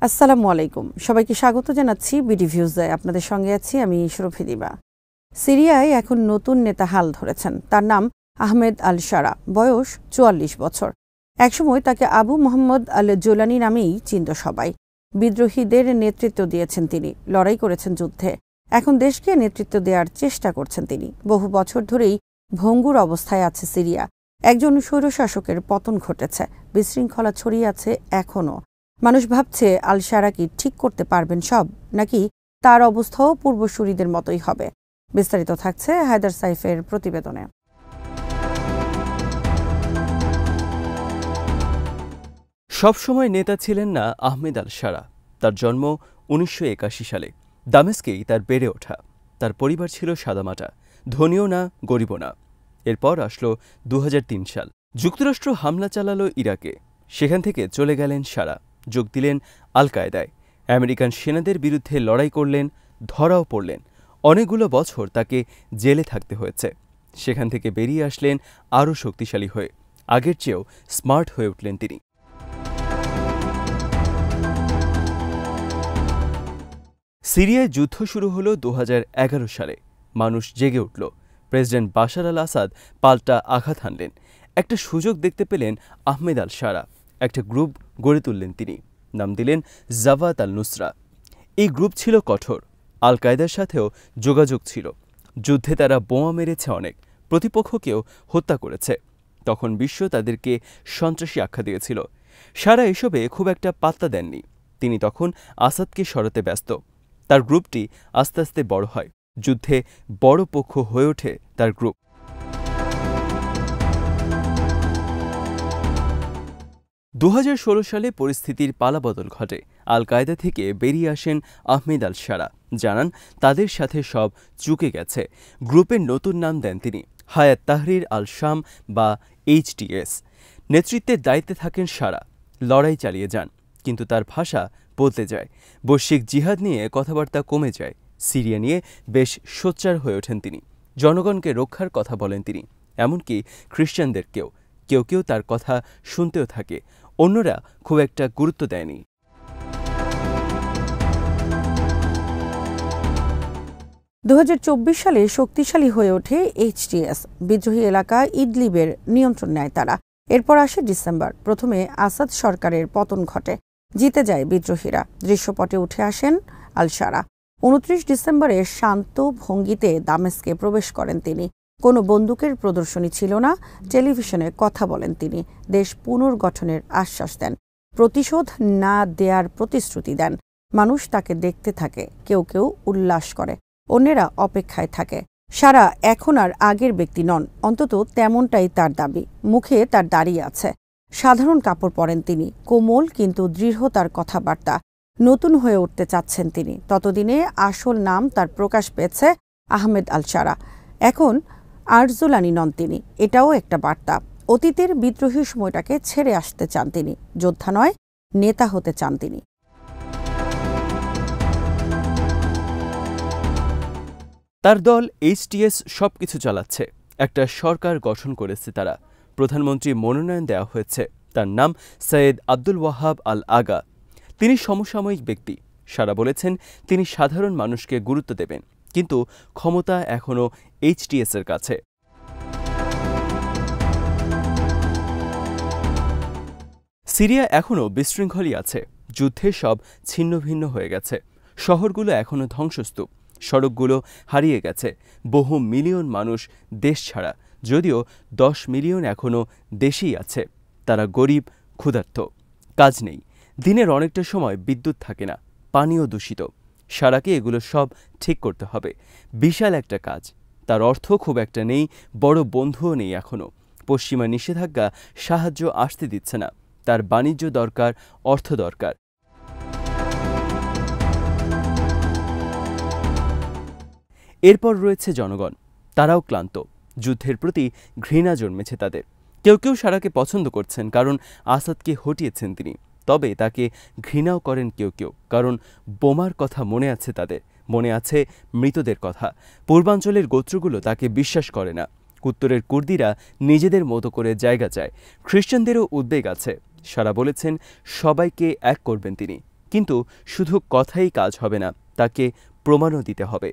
আসসালামু আলাইকুম, সবাইকে স্বাগত জানাচ্ছি বিডি ভিউজে। আপনাদের সঙ্গে আছি আমি শরফি দিবা। সিরিয়ায় এখন নতুন নেতা হাল ধরেছেন। তার নাম আহমেদ আল শারা, বয়স ৪৪ বছর। একসময় তাকে আবু মোহাম্মদ আল জোলানি নামেই চিনত সবাই। বিদ্রোহীদের নেতৃত্ব দিয়েছেন তিনি, লড়াই করেছেন যুদ্ধে। এখন দেশকে নেতৃত্ব দেওয়ার চেষ্টা করছেন তিনি। বহু বছর ধরেই ভঙ্গুর অবস্থায় আছে সিরিয়া। একজন স্বৈরশাসকের পতন ঘটেছে, বিশৃঙ্খলা ছড়িয়ে আছে এখনও। মানুষ ভাবছে আল শারা কি ঠিক করতে পারবেন সব, নাকি তার অবস্থাও পূর্বসূরিদের মতোই হবে? বিস্তারিত থাকছে হায়দার সাইফের প্রতিবেদনে। সবসময় নেতা ছিলেন না আহমেদ আল শারা। তার জন্ম ১৯৮১ সালে। দামেস্কেই তার বেড়ে ওঠা। তার পরিবার ছিল সাদামাটা, ধনীও না গরিবও না। এরপর আসলো ২০০৩ সাল। যুক্তরাষ্ট্র হামলা চালালো ইরাকে। সেখান থেকে চলে গেলেন শারা, যোগ দিলেন আল কায়দায়। আমেরিকান সেনাদের বিরুদ্ধে লড়াই করলেন, ধরাও পড়লেন। অনেকগুলো বছর তাকে জেলে থাকতে হয়েছে। সেখান থেকে বেরিয়ে আসলেন আরও শক্তিশালী হয়ে। আগের চেয়েও স্মার্ট হয়ে উঠলেন তিনি। সিরিয়ায় যুদ্ধ শুরু হলো ২০১১ সালে। মানুষ জেগে উঠল। প্রেসিডেন্ট বাশার আল আসাদ পাল্টা আঘাত হানলেন। একটা সুযোগ দেখতে পেলেন আহমেদ আল শারা। একটা গ্রুপ গড়ে তুললেন তিনি, নাম দিলেন জাভাত আল নুসরা। এই গ্রুপ ছিল কঠোর, আল কায়দার সাথেও যোগাযোগ ছিল। যুদ্ধে তারা বোমা মেরেছে, অনেক প্রতিপক্ষকেও হত্যা করেছে। তখন বিশ্ব তাদেরকে সন্ত্রাসী আখ্যা দিয়েছিল। শারা এসবে খুব একটা পাত্তা দেননি। তিনি তখন আসাদকে সরাতে ব্যস্ত। তার গ্রুপটি আস্তে আস্তে বড় হয়। যুদ্ধে বড় পক্ষ হয়ে ওঠে তার গ্রুপ। ২০১৬ সালে পরিস্থিতির পালাবদল ঘটে। আল কায়দা থেকে বেরিয়ে আসেন আহমেদ আল শারা। জানান তাদের সাথে সব চুকে গেছে। গ্রুপের নতুন নাম দেন তিনি হায়াত তাহরির আল শাম বা HTS। নেতৃত্বের দায়িত্বে থাকেন শারা। লড়াই চালিয়ে যান, কিন্তু তার ভাষা বদলে যায়। বৈশ্বিক জিহাদ নিয়ে কথাবার্তা কমে যায়। সিরিয়া নিয়ে বেশ সোচ্চার হয়ে ওঠেন তিনি। জনগণকে রক্ষার কথা বলেন তিনি, এমনকি খ্রিস্টানদেরকেও। কেউ কেউ তার কথা শুনতেও থাকে, অন্যরা খুব একটা গুরুত্ব দেয়নি। ২০২৪ সালে শক্তিশালী হয়ে ওঠে HTS। বিদ্রোহী এলাকা ইদলিবের নিয়ন্ত্রণ নেয় তারা। এরপর আসে ডিসেম্বর। প্রথমে আসাদ সরকারের পতন ঘটে, জিতে যায় বিদ্রোহীরা। দৃশ্যপটে উঠে আসেন আল শারা। ২৯ ডিসেম্বরে শান্ত ভঙ্গিতে দামেস্কে প্রবেশ করেন তিনি। কোনো বন্দুকের প্রদর্শনী ছিল না। টেলিভিশনে কথা বলেন তিনি। দেশ পুনর্গঠনের আশ্বাস দেন, প্রতিশোধ না দেয়ার প্রতিশ্রুতি দেন। মানুষ তাকে দেখতে থাকে, কেউ কেউ উল্লাস করে, অন্যেরা অপেক্ষায় থাকে। শারা এখন আর আগের ব্যক্তি নন, অন্তত তেমনটাই তার দাবি। মুখে তার দাড়ি আছে, সাধারণ কাপড় পরেন তিনি। কোমল কিন্তু দৃঢ়তার কথাবার্তা। নতুন হয়ে উঠতে চাচ্ছেন তিনি। ততদিনে আসল নাম তার প্রকাশ পেয়েছে আহমেদ আল শারা। এখন আরজুলানি নন তিনি, এটাও একটা বার্তা। অতীতের বিদ্রোহী সময়টাকে ছেড়ে আসতে চান তিনি। যোদ্ধা নয়, নেতা হতে চান তিনি। তার দল HTS সবকিছু চালাচ্ছে। একটা সরকার গঠন করেছে তারা। প্রধানমন্ত্রী মনোনয়ন দেওয়া হয়েছে। তার নাম সৈয়দ আব্দুল ওয়াহাব আল আগা। তিনি সমসাময়িক ব্যক্তি। শারা বলেছেন তিনি সাধারণ মানুষকে গুরুত্ব দেবেন, কিন্তু ক্ষমতা এখনও HTS এর কাছে। সিরিয়া এখনও বিশৃঙ্খলই আছে। যুদ্ধে সব ছিন্ন ভিন্ন হয়ে গেছে। শহরগুলো এখনও ধ্বংসস্তূপ। সড়কগুলো হারিয়ে গেছে। বহু মিলিয়ন মানুষ দেশ ছাড়া, যদিও ১০ মিলিয়ন এখনও দেশেই আছে। তারা গরিব, ক্ষুধার্ত, কাজ নেই। দিনের অনেকটা সময় বিদ্যুৎ থাকে না, পানিও দূষিত। শারাকে এগুলো সব ঠিক করতে হবে। বিশাল একটা কাজ। তার অর্থ খুব একটা নেই, বড় বন্ধুও নেই এখনও। পশ্চিমা নিষেধাজ্ঞা সাহায্য আসতে দিচ্ছে না। তার বাণিজ্য দরকার, অর্থ দরকার। এরপর রয়েছে জনগণ। তারাও ক্লান্ত। যুদ্ধের প্রতি ঘৃণা জন্মেছে তাদের। কেউ কেউ শারাকে পছন্দ করছেন কারণ আসাদকে হটিয়েছেন তিনি। তবে তাকে ঘৃণাও করেন কেউ কেউ, কারণ বোমার কথা মনে আছে তাদের। মনে আছে মৃতদের কথা। পূর্বাঞ্চলের গোত্রগুলো তাকে বিশ্বাস করে না। উত্তরের কুর্দিরা নিজেদের মতো করে জায়গা চায়। খ্রিস্টানদেরও উদ্বেগ আছে। শারা বলেছেন সবাইকে এক করবেন তিনি, কিন্তু শুধু কথাই কাজ হবে না, তাকে প্রমাণও দিতে হবে।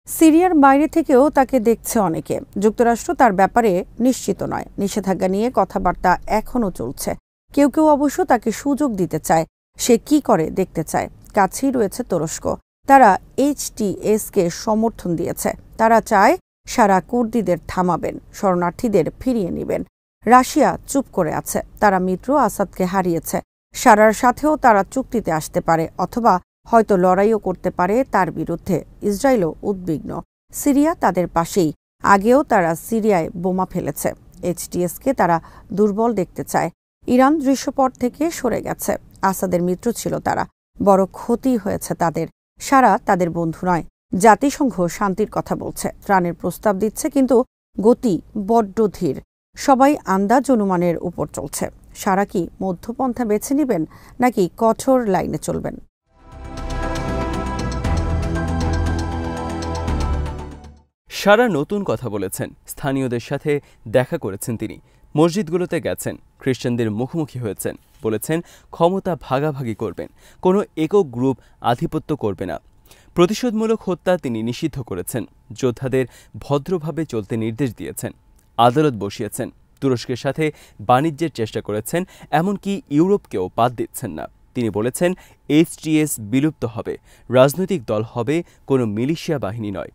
সিরিয়ার বাইরে থেকেও তাকে দেখছে অনেকে। যুক্তরাষ্ট্র তার ব্যাপারে নিশ্চিত নয়। নিষেধাজ্ঞা নিয়ে কথাবার্তা এখনও চলছে। কেউ কেউ অবশ্য তাকে সুযোগ দিতে চায়, সে কি করে দেখতে চায়। কাছেই রয়েছে তুরস্ক। তারা HTSকে সমর্থন দিয়েছে। তারা চায় সারা কুর্দিদের থামাবেন, শরণার্থীদের ফিরিয়ে নেবেন। রাশিয়া চুপ করে আছে। তারা মিত্র আসাদকে হারিয়েছে। সারার সাথেও তারা চুক্তিতে আসতে পারে, অথবা হয়তো লড়াইও করতে পারে তার বিরুদ্ধে। ইসরায়েলও উদ্বিগ্ন। সিরিয়া তাদের পাশেই। আগেও তারা সিরিয়ায় বোমা ফেলেছে। HTSকে তারা দুর্বল দেখতে চায়। ইরান দৃশ্যপট থেকে সরে গেছে। আসাদের মিত্র ছিল তারা। বড় ক্ষতি হয়েছে তাদের। সারা তাদের বন্ধু নয়। জাতিসংঘ শান্তির কথা বলছে, ত্রাণের প্রস্তাব দিচ্ছে, কিন্তু গতি বড্ড ধীর। সবাই আন্দাজ অনুমানের উপর চলছে। সারা কি মধ্যপন্থা বেছে নেবেন, নাকি কঠোর লাইনে চলবেন? সারা নতুন কথা বলেছেন। স্থানীয়দের সাথে দেখা করেছেন তিনি। মসজিদগুলোতে গেছেন, খ্রিস্টানদের মুখোমুখি হয়েছেন। বলেছেন ক্ষমতা ভাগাভাগি করবেন, কোনো একক গ্রুপ আধিপত্য করবে না। প্রতিশোধমূলক হত্যা তিনি নিষিদ্ধ করেছেন। যোদ্ধাদের ভদ্রভাবে চলতে নির্দেশ দিয়েছেন। আদালত বসিয়েছেন। তুরস্কের সাথে বাণিজ্যের চেষ্টা করেছেন, এমনকি ইউরোপকেও বাদ দিচ্ছেন না। তিনি বলেছেন HTS বিলুপ্ত হবে, রাজনৈতিক দল হবে, কোনো মিলিশিয়া বাহিনী নয়।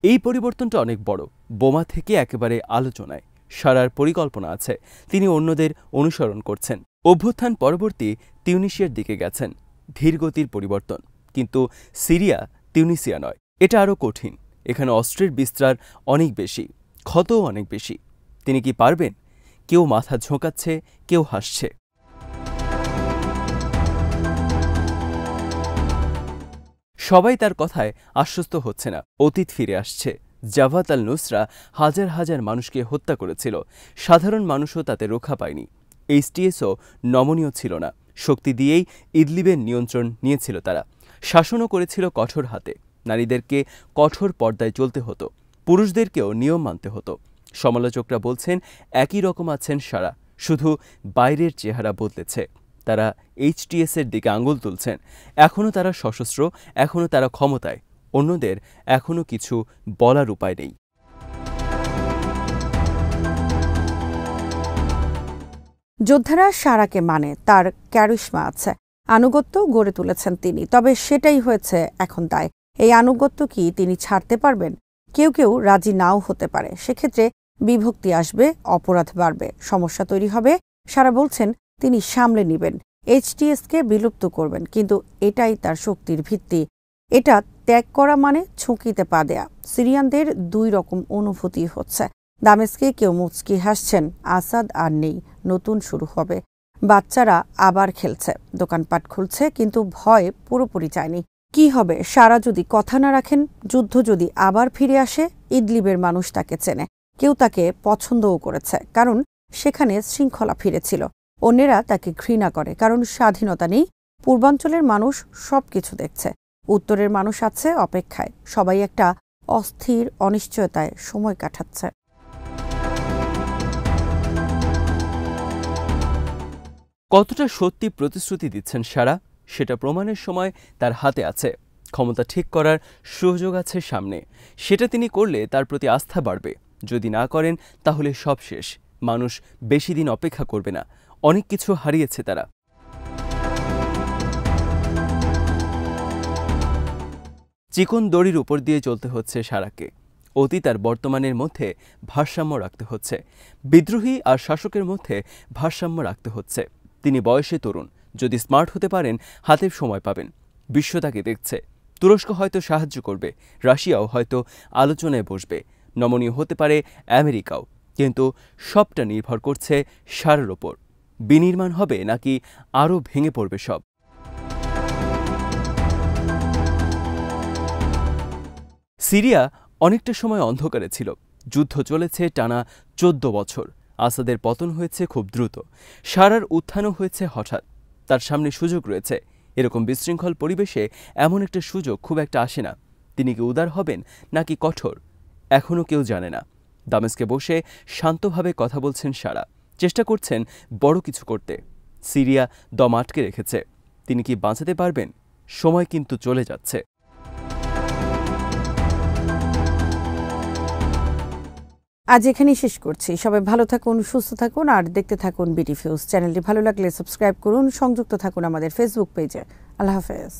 এই পরিবর্তনটা অনেক বড়। বোমা থেকে একেবারে আলোচনায়। সারার পরিকল্পনা আছে, তিনি অন্যদের অনুসরণ করছেন। অভ্যুত্থান পরবর্তী তিউনিসিয়ার দিকে গেছেন। ধীরগতির পরিবর্তন। কিন্তু সিরিয়া তিউনিসিয়া নয়, এটা আরও কঠিন। এখানে অস্ত্রের বিস্তার অনেক বেশি, ক্ষতও অনেক বেশি। তিনি কি পারবেন? কেউ মাথা ঝোঁকাচ্ছে, কেউ হাসছে। সবাই তার কথায় আশ্বস্ত হচ্ছে না। অতীত ফিরে আসছে। জাভাত আল নুসরা হাজার হাজার মানুষকে হত্যা করেছিল। সাধারণ মানুষও তাতে রক্ষা পায়নি। HTSও নমনীয় ছিল না। শক্তি দিয়েই ইদলিবের নিয়ন্ত্রণ নিয়েছিল তারা। শাসনও করেছিল কঠোর হাতে। নারীদেরকে কঠোর পর্দায় চলতে হতো, পুরুষদেরকেও নিয়ম মানতে হতো। সমালোচকরা বলছেন একই রকম আছেন সারা, শুধু বাইরের চেহারা বদলেছে। তারা HTSের দিকে আঙুল তুলছেন। এখনও তারা সশস্ত্র, এখনও তারা ক্ষমতায়। অন্যদের এখনও কিছু বলার উপায় নেই। যোদ্ধারা সারাকে মানে, তার ক্যারিশমা আছে, আনুগত্য গড়ে তুলেছেন তিনি। তবে সেটাই হয়েছে এখন দায়। এই আনুগত্য কি তিনি ছাড়তে পারবেন? কেউ কেউ রাজি নাও হতে পারে। সেক্ষেত্রে বিভক্তি আসবে, অপরাধ বাড়বে, সমস্যা তৈরি হবে। সারা বলছেন তিনি সামলে নেবেন, HTSকে বিলুপ্ত করবেন, কিন্তু এটাই তার শক্তির ভিত্তি। এটা ত্যাগ করা মানে ঝুঁকিতে পা দেয়া। সিরিয়ানদের দুই রকম অনুভূতি হচ্ছে। দামেস্কে কেউ মুচকি হাসছেন, আসাদ আর নেই, নতুন শুরু হবে। বাচ্চারা আবার খেলছে, দোকানপাট খুলছে, কিন্তু ভয় পুরোপুরি যায়নি। কি হবে সারা যদি কথা না রাখেন? যুদ্ধ যদি আবার ফিরে আসে? ইদলিবের মানুষ তাকে চেনে, কেউ তাকে পছন্দও করেছে, কারণ সেখানে শৃঙ্খলা ফিরেছিল। অন্যেরা তাকে ঘৃণা করে, কারণ স্বাধীনতা নেই। পূর্বাঞ্চলের মানুষ সবকিছু দেখছে, উত্তরের মানুষ আছে অপেক্ষায়। সবাই একটা অস্থির অনিশ্চয়তায় সময় কাটাচ্ছে। কতটা সত্যি প্রতিশ্রুতি দিচ্ছেন সারা, সেটা প্রমাণের সময় তার হাতে আছে। ক্ষমতা ঠিক করার সুযোগ আছে সামনে। সেটা তিনি করলে তার প্রতি আস্থা বাড়বে। যদি না করেন তাহলে সব শেষ। মানুষ বেশি দিন অপেক্ষা করবে না। অনেক কিছু হারিয়েছে তারা। চিকন দড়ির উপর দিয়ে চলতে হচ্ছে সারাকে। অতীত আর বর্তমানের মধ্যে ভারসাম্য রাখতে হচ্ছে। বিদ্রোহী আর শাসকের মধ্যে ভারসাম্য রাখতে হচ্ছে। তিনি বয়সে তরুণ, যদি স্মার্ট হতে পারেন হাতে সময় পাবেন। বিশ্ব তাকে দেখছে। তুরস্ক হয়তো সাহায্য করবে, রাশিয়াও হয়তো আলোচনায় বসবে, নমনীয় হতে পারে আমেরিকাও। কিন্তু সবটা নির্ভর করছে সারার ওপর। বিনির্মাণ হবে নাকি আরও ভেঙে পড়বে সব। সিরিয়া অনেকটা সময় অন্ধকারে ছিল। যুদ্ধ চলেছে টানা 14 বছর। আসাদের পতন হয়েছে খুব দ্রুত। সারার উত্থানও হয়েছে হঠাৎ। তার সামনে সুযোগ রয়েছে। এরকম বিশৃঙ্খল পরিবেশে এমন একটা সুযোগ খুব একটা আসে না। তিনি কি উদার হবেন নাকি কঠোর এখনও কেউ জানে না। দামেস্কে বসে শান্তভাবে কথা বলছেন সারা, চেষ্টা করছেন বড় কিছু করতে। সিরিয়া দম আটকে রেখেছে, তিনি কি বাঁচাতে পারবেন? সময় কিন্তু চলে যাচ্ছে। আজ এখানেই শেষ করছি। সবাই ভালো থাকুন, সুস্থ থাকুন আর দেখতে থাকুন বিডি ফিউজ। চ্যানেলটি ভালো লাগলে সাবস্ক্রাইব করুন, সংযুক্ত থাকুন আমাদের ফেসবুক পেজে। আল্লাহ হাফেজ।